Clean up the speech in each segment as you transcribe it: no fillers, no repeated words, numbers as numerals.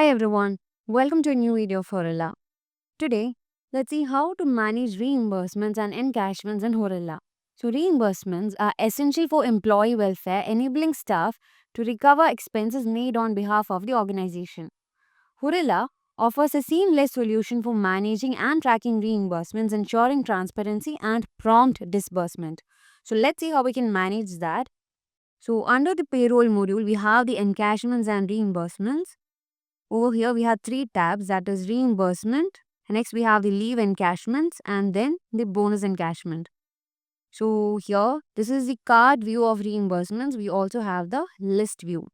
Hi everyone, welcome to a new video of Horilla. Today, let's see how to manage reimbursements and encashments in Horilla. So, reimbursements are essential for employee welfare, enabling staff to recover expenses made on behalf of the organization. Horilla offers a seamless solution for managing and tracking reimbursements, ensuring transparency and prompt disbursement. So, let's see how we can manage that. So, under the payroll module, we have the encashments and reimbursements. Over here, we have three tabs, that is reimbursement. Next, we have the leave encashments and then the bonus encashment. So, here, this is the card view of reimbursements. We also have the list view.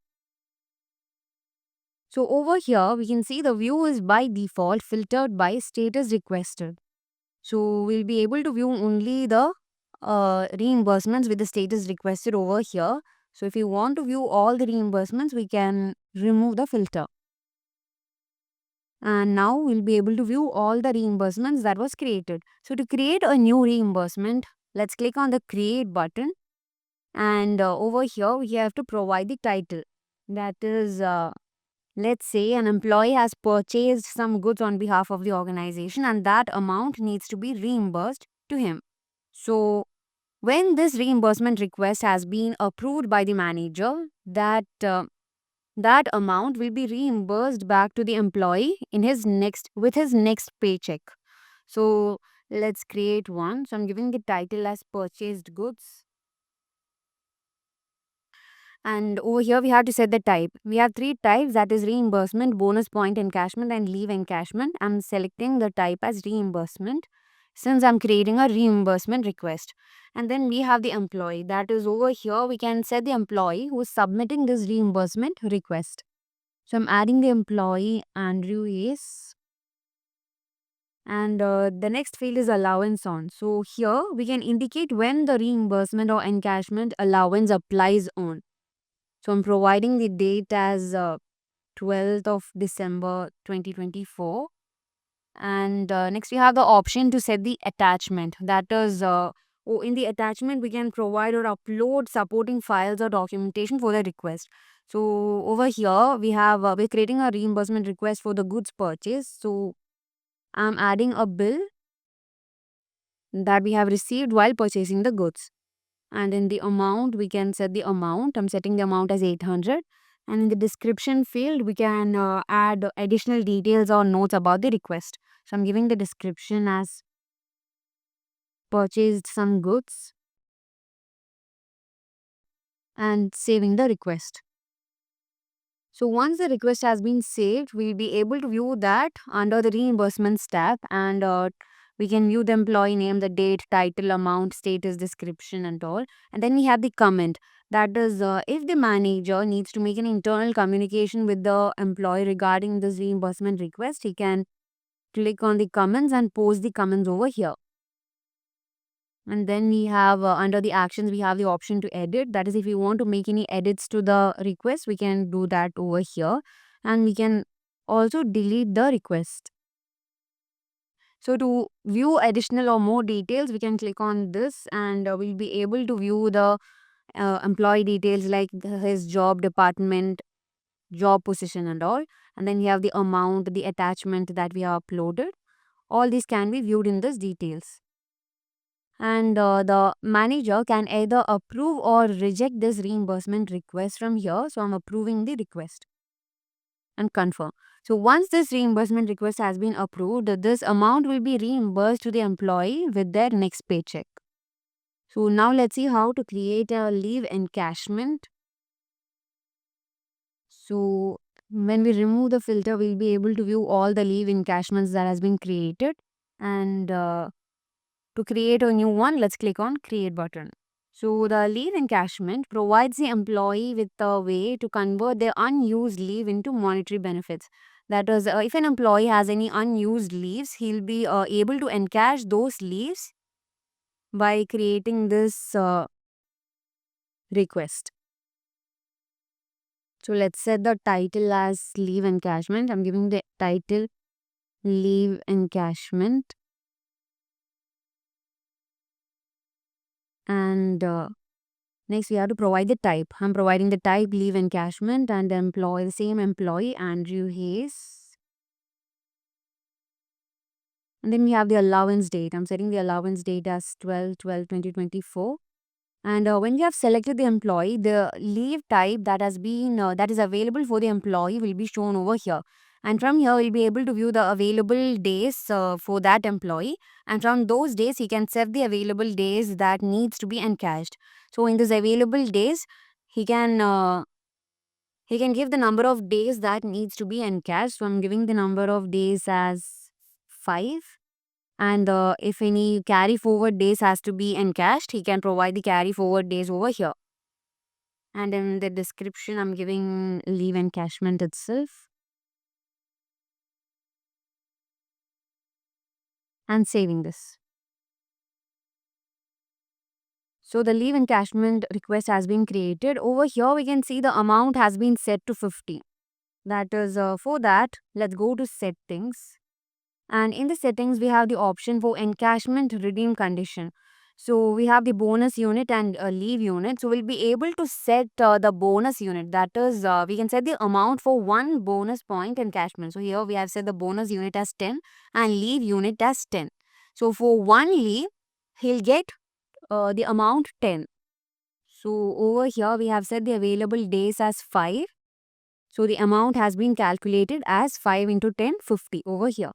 So, over here, we can see the view is by default filtered by status requested. So, we'll be able to view only the reimbursements with the status requested over here. So, if you want to view all the reimbursements, we can remove the filter. And now we'll be able to view all the reimbursements that was created. So to create a new reimbursement, let's click on the create button, and over here we have to provide the title. That is, let's say an employee has purchased some goods on behalf of the organization and that amount needs to be reimbursed to him. So when this reimbursement request has been approved by the manager, that amount will be reimbursed back to the employee in his next with his next paycheck. So let's create one. So I'm giving the title as purchased goods. And over here we have to set the type. We have three types, that is reimbursement, bonus point encashment and leave encashment. I'm selecting the type as reimbursement since I'm creating a reimbursement request. And then we have the employee, that is over here we can set the employee who is submitting this reimbursement request. So I'm adding the employee Andrew Ace. And the next field is allowance on. So here we can indicate when the reimbursement or encashment allowance applies on. So I'm providing the date as 12th of December 2024. And next we have the option to set the attachment. That is, in the attachment we can provide or upload supporting files or documentation for the request. So over here we have we're creating a reimbursement request for the goods purchase. So I'm adding a bill that we have received while purchasing the goods. And in the amount, we can set the amount. I'm setting the amount as 800. And in the description field, we can add additional details or notes about the request. So I'm giving the description as purchased some goods and saving the request. So once the request has been saved, we'll be able to view that under the reimbursements tab, and we can view the employee name, the date, title, amount, status, description and all. And then we have the comment. That is, if the manager needs to make an internal communication with the employee regarding this reimbursement request, he can click on the comments and post the comments over here. And then we have under the actions, we have the option to edit. That is, if you want to make any edits to the request, we can do that over here. And we can also delete the request. So to view additional or more details, we can click on this, and we'll be able to view the employee details like his job department, job position and all. And then we have the amount, the attachment that we have uploaded. All these can be viewed in this details. And the manager can either approve or reject this reimbursement request from here. So I'm approving the request and confirm. So once this reimbursement request has been approved, this amount will be reimbursed to the employee with their next paycheck. So now let's see how to create a leave encashment. So when we remove the filter, we'll be able to view all the leave encashments that has been created. And to create a new one, let's click on create button. So the leave encashment provides the employee with a way to convert their unused leave into monetary benefits. That is, if an employee has any unused leaves, he'll be able to encash those leaves by creating this request. So let's set the title as leave encashment. I'm giving the title leave encashment. And Next, we have to provide the type. I'm providing the type leave encashment and employee, the same employee, Andrew Hayes. And then we have the allowance date. I'm setting the allowance date as 12/12/2024. And when you have selected the employee, the leave type that has been that is available for the employee will be shown over here. And from here, we'll be able to view the available days for that employee. And from those days, he can set the available days that needs to be encashed. So in this available days, he can uh, he can give the number of days that needs to be encashed. So I'm giving the number of days as 5. And if any carry forward days has to be encashed, he can provide the carry forward days over here. And in the description, I'm giving leave encashment itself and saving this. So the leave encashment request has been created. Over here, we can see the amount has been set to 50. That is for that, let's go to settings. And in the settings, we have the option for encashment redeem condition. So we have the bonus unit and leave unit. So we'll be able to set the bonus unit. That is, we can set the amount for one bonus point encashment. So here we have set the bonus unit as 10 and leave unit as 10. So for one leave, he'll get the amount 10. So over here, we have set the available days as 5. So the amount has been calculated as 5 into 10, 50 over here.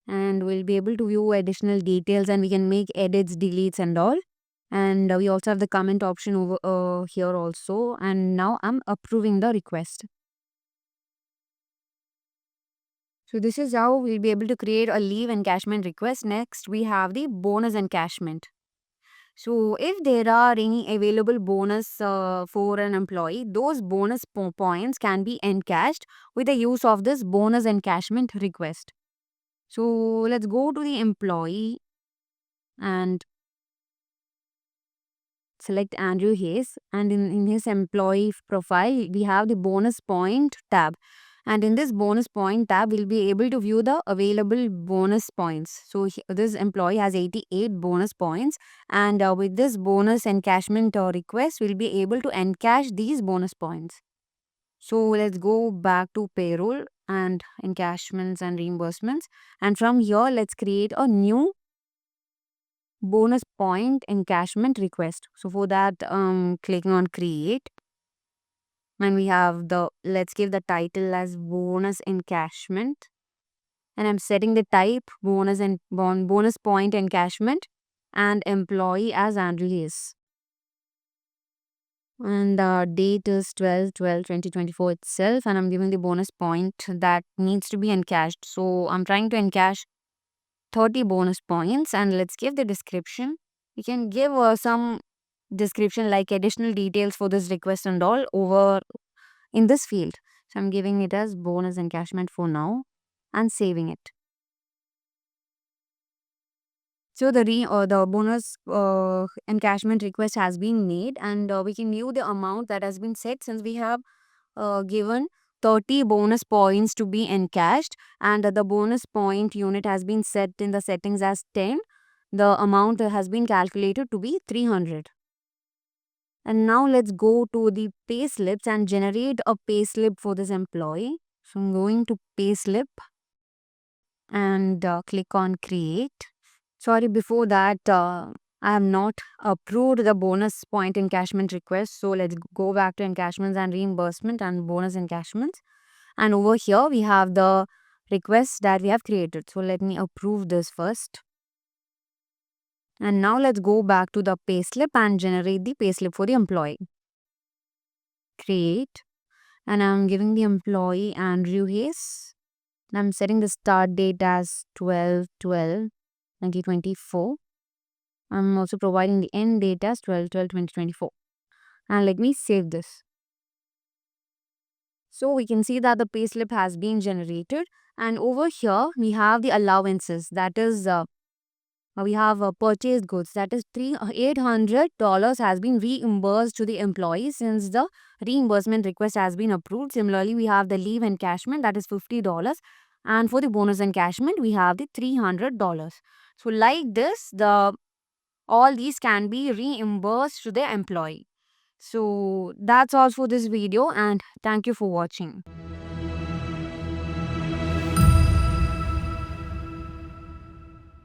And we'll be able to view additional details and we can make edits, deletes and all. And we also have the comment option over here also. And now I'm approving the request. So this is how we'll be able to create a leave encashment request. Next, we have the bonus encashment. So if there are any available bonus for an employee, those bonus points can be encashed with the use of this bonus encashment request. So let's go to the employee and select Andrew Hayes, and in his employee profile we have the bonus point tab, and in this bonus point tab we'll be able to view the available bonus points. So this employee has 88 bonus points, and with this bonus encashment request we'll be able to encash these bonus points. So let's go back to payroll and encashments and reimbursements, and from here let's create a new bonus point encashment request. So for that, clicking on create, and we have the, let's give the title as bonus encashment, and I'm setting the type bonus and bonus point encashment, and employee as Andrew Hayes. And date is 12/12/2024 itself, and I'm giving the bonus point that needs to be encashed. So I'm trying to encash 30 bonus points, and let's give the description. We can give some description like additional details for this request and all over in this field. So I'm giving it as bonus encashment for now and saving it. So the bonus encashment request has been made, and we can view the amount that has been set since we have given 30 bonus points to be encashed, and the bonus point unit has been set in the settings as 10. The amount has been calculated to be 300. And now let's go to the pay slips and generate a pay slip for this employee. So I'm going to pay slip and click on create. Sorry, before that, I have not approved the bonus point encashment request. So let's go back to encashments and reimbursement and bonus encashments. And over here, we have the request that we have created. So let me approve this first. And now let's go back to the payslip and generate the payslip for the employee. Create. And I'm giving the employee Andrew Hayes. And I'm setting the start date as 12/12/2024. I'm also providing the end date as 12/12/2024. And let me save this. So we can see that the payslip has been generated, and over here we have the allowances, that is we have purchased goods, that is $800 has been reimbursed to the employee since the reimbursement request has been approved. Similarly, we have the leave encashment, that is $50, and for the bonus encashment we have the $300. So like this, the all these can be reimbursed to the employee. So that's all for this video, and thank you for watching.